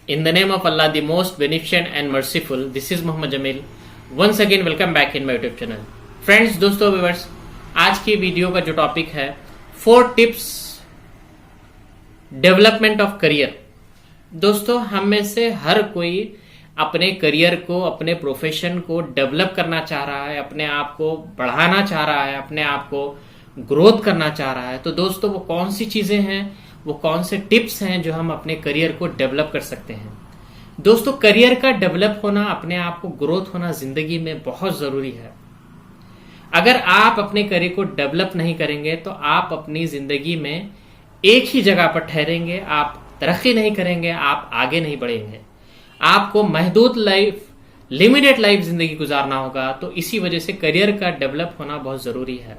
In the name of Allah, the most beneficent and merciful, this is Muhammad Jamil. Once again, welcome back in my YouTube channel. Friends, दोस्तों, viewers, आज की video का जो topic है 4 tips development of career. दोस्तों, हम में से हर कोई अपने करियर को, अपने प्रोफेशन को डेवलप करना चाह रहा है, अपने आप को बढ़ाना चाह रहा है, अपने आप को ग्रोथ करना चाह रहा है। तो दोस्तों, वो कौन सी चीजें हैं, वो कौन से टिप्स हैं जो हम अपने करियर को डेवलप कर सकते हैं। दोस्तों, करियर का डेवलप होना, अपने आप को ग्रोथ होना जिंदगी में बहुत जरूरी है। अगर आप अपने करियर को डेवलप नहीं करेंगे तो आप अपनी जिंदगी में एक ही जगह पर ठहरेंगे, आप तरक्की नहीं करेंगे, आप आगे नहीं बढ़ेंगे। आपको महदूद लाइफ, लिमिटेड लाइफ जिंदगी गुजारना होगा। तो इसी वजह से करियर का डेवलप होना बहुत जरूरी है।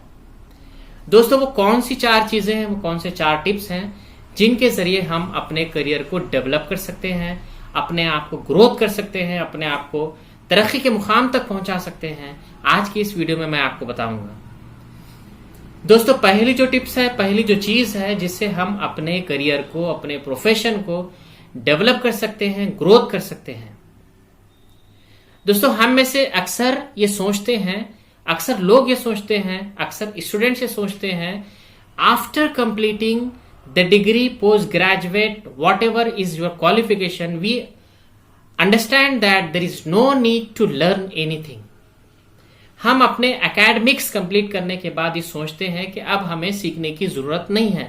दोस्तों, वो कौन सी 4 चीजें हैं, वो कौन से 4 टिप्स हैं जिनके जरिए हम अपने करियर को डेवलप कर सकते हैं, अपने आप को ग्रोथ कर सकते हैं, अपने आप को तरक्की के मुकाम तक पहुंचा सकते हैं। आज की इस वीडियो में मैं आपको बताऊंगा। दोस्तों, पहली जो टिप्स है, पहली जो चीज है जिससे हम अपने करियर को, अपने प्रोफेशन को डेवलप कर सकते हैं, ग्रोथ कर सकते हैं। दोस्तों, हम में से अक्सर ये सोचते हैं, अक्सर लोग ये सोचते हैं, अक्सर स्टूडेंट्स ये सोचते हैं, after completing the degree, postgraduate, whatever is your qualification, we understand that there is no need to learn anything. हम अपने एकेडमिक्स कंप्लीट करने के बाद ये सोचते हैं कि अब हमें सीखने की जरूरत नहीं है।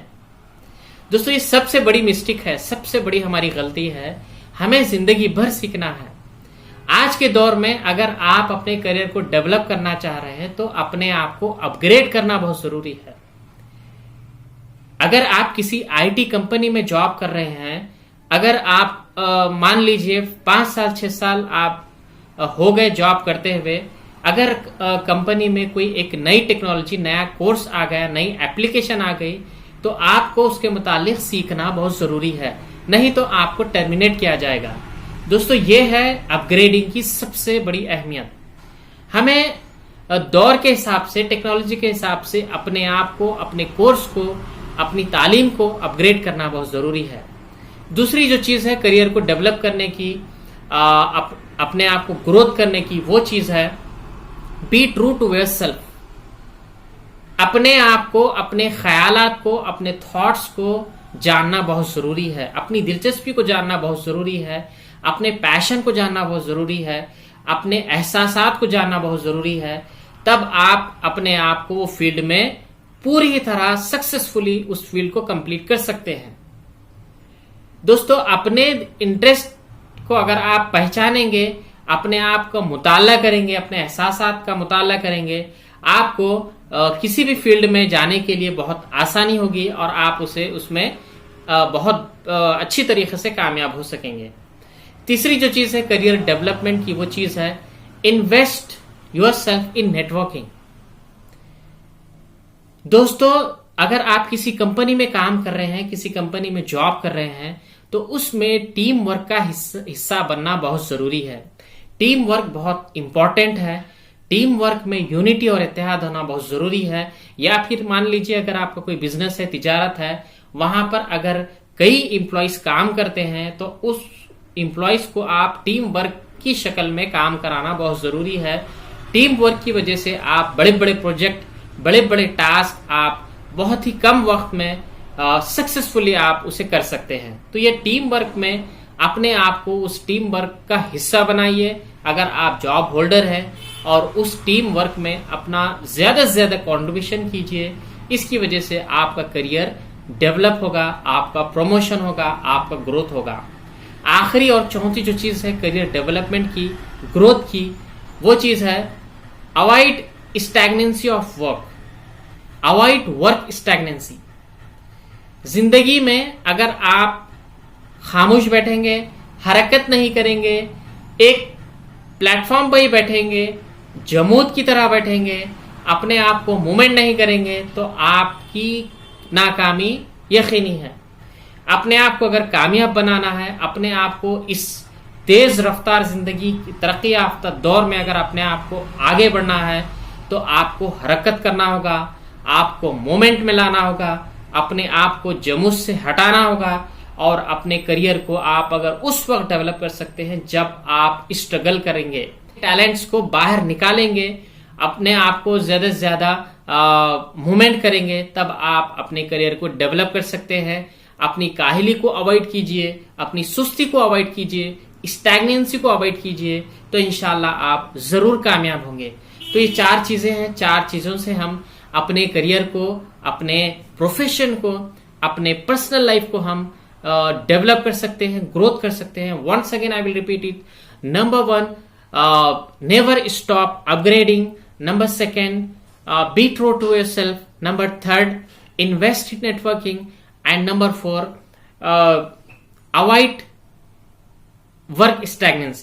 दोस्तों, ये सबसे बड़ी मिस्टेक है, सबसे बड़ी हमारी गलती है। हमें जिंदगी भर सीखना है। आज के दौर में अगर आप अपने करियर को डेवलप करना चाह रहे हैं तो अपने आप को अपग्रेड करना बहुत जरूरी है। अगर आप किसी आईटी कंपनी में जॉब कर रहे हैं, अगर आप मान लीजिए 5 साल 6 साल आप हो गए जॉब करते हुए, अगर कंपनी में कोई एक नई टेक्नोलॉजी, नया कोर्स आ गया, नई एप्लीकेशन आ गई, तो आपको उसके मुतालिक सीखना बहुत जरूरी है, नहीं तो आपको टर्मिनेट किया जाएगा। दोस्तों, ये है अपग्रेडिंग की सबसे बड़ी अहमियत। हमें दौर के हिसाब से, टेक्नोलॉजी के हिसाब से अपने आप को, अपने कोर्स को, अपनी तालीम को अपग्रेड करना बहुत जरूरी है। दूसरी जो चीज है करियर को डेवलप करने की, अपने आप को ग्रोथ करने की, वो चीज है बी ट्रू टू योरसेल्फ। अपने आप को, अपने ख्यालात को, अपने थॉट्स को जानना बहुत जरूरी है। अपनी दिलचस्पी को जानना बहुत जरूरी है। अपने पैशन को जानना बहुत जरूरी है। अपने एहसासात को जानना बहुत जरूरी है। तब आप अपने आप को वो फील्ड में पूरी तरह सक्सेसफुली उस फील्ड को कंप्लीट कर सकते हैं। दोस्तों, अपने इंटरेस्ट को अगर आप पहचानेंगे, अपने आप का मुताला करेंगे, अपने एहसासात का मुताला करेंगे, आपको किसी भी फील्ड में जाने के लिए बहुत आसानी होगी और आप उसमें बहुत अच्छी तरीके से कामयाब हो सकेंगे। तीसरी जो चीज है करियर डेवलपमेंट की, वो चीज है इन्वेस्ट योरसेल्फ इन नेटवर्किंग। दोस्तों, अगर आप किसी कंपनी में काम कर रहे हैं, किसी कंपनी में जॉब कर रहे हैं, तो उसमें टीम वर्क का हिस्सा बनना बहुत जरूरी है। टीम वर्क बहुत इंपॉर्टेंट है। टीम वर्क में यूनिटी और इत्तेहाद होना बहुत जरूरी है। या फिर मान लीजिए अगर आपका कोई बिजनेस है, तिजारत है, वहां पर अगर कई एम्प्लॉयज काम करते हैं तो उस एम्प्लॉयज को आप टीम वर्क की शक्ल में काम कराना बहुत जरूरी है। टीम वर्क की वजह से आप बड़े बड़े प्रोजेक्ट, बड़े बड़े टास्क आप बहुत ही कम वक्त में सक्सेसफुली आप उसे कर सकते हैं। तो ये टीम वर्क में अपने आप को उस टीम वर्क का हिस्सा बनाइए। अगर आप जॉब होल्डर हैं और उस टीम वर्क में अपना ज्यादा से ज्यादा कंट्रीब्यूशन कीजिए। इसकी वजह से आपका करियर डेवलप होगा, आपका प्रमोशन होगा, आपका ग्रोथ होगा। आखिरी और चौथी जो चीज है करियर डेवलपमेंट की, ग्रोथ की, वो चीज है avoid stagnancy of work. Avoid work stagnancy. जिंदगी में अगर आप खामोश बैठेंगे, हरकत नहीं करेंगे, एक प्लेटफॉर्म पर ही बैठेंगे, जमूद की तरह बैठेंगे, अपने आप को मूवमेंट नहीं करेंगे, तो आपकी नाकामी यकीनी है। अपने आप को अगर कामयाब बनाना है, अपने आप को इस तेज रफ्तार जिंदगी की तरक्की याफ्ता दौर में अगर अपने आप को आगे बढ़ना है, तो आपको हरकत करना होगा, आपको मोमेंट में लाना होगा, अपने आप को जमूस से हटाना होगा और अपने करियर को आप अगर उस वक्त डेवलप कर सकते हैं जब आप स्ट्रगल करेंगे, टैलेंट्स को बाहर निकालेंगे, अपने आप को ज्यादा से ज्यादा मूवमेंट करेंगे, तब आप अपने करियर को डेवलप कर सकते हैं। अपनी काहली को अवॉइड कीजिए, अपनी सुस्ती को अवॉइड कीजिए, स्टैग्नेंसी को अवॉइड कीजिए, तो इंशाल्लाह आप जरूर कामयाब होंगे। तो ये 4 चीजें हैं, 4 चीजों से हम अपने करियर को, अपने प्रोफेशन को, अपने पर्सनल लाइफ को हम डेवलप कर सकते हैं, ग्रोथ कर सकते हैं। Once again I will repeat it. Number 1, never stop upgrading. Number 2, be true to yourself. Number 3, invest in networking. And number 4, avoid work stagnancy.